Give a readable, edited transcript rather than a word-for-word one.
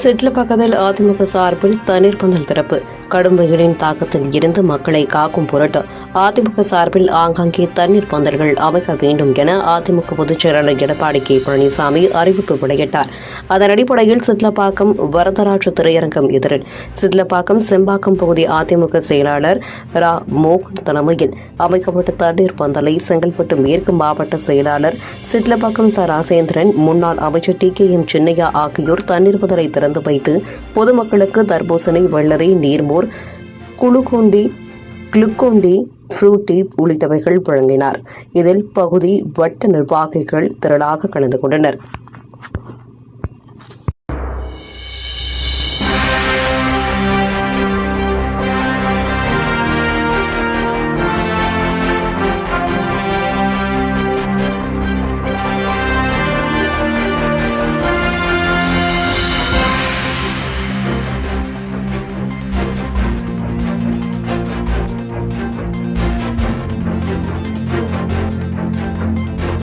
சிட்லப்பாக்கத்தில் அதிமுக சார்பில் தண்ணீர் பந்தல் திறப்பு. கடும் வெயிலின் தாக்கத்தில் இருந்து மக்களை காக்கும் பொருட்டு அதிமுக சார்பில் ஆங்காங்கே தண்ணீர் பந்தல்கள் அமைக்க வேண்டும் என அதிமுக பொதுச் செயலாளர் எடப்பாடி கே பழனிசாமி அறிவிப்பு வெளியிட்டார். அதன் அடிப்படையில் சிட்லப்பாக்கம் வரதராஜு திரையரங்கம் எதிரில் சிட்லப்பாக்கம் செம்பாக்கம் பகுதி அதிமுக செயலாளர் ரா. மோகன் தலைமையில் அமைக்கப்பட்ட தண்ணீர் பந்தலை செங்கல்பட்டு மேற்கு மாவட்ட செயலாளர் சிட்லப்பாக்கம் ச. ராசேந்திரன், முன்னாள் அமைச்சர் டி.கே.எம். சின்னையா ஆகியோர் தண்ணீர் பந்தலை திறந்து வைத்து பொதுமக்களுக்கு தர்பூசணி, வெள்ளரி, நீர்மோர், குளுக்கோண்டி, ஃப்ரூட்டி உள்ளிட்டவைகள் வழங்கினார். இதில் பகுதி வட்ட நிர்வாகிகள் திரளாக கலந்து கொண்டனர்.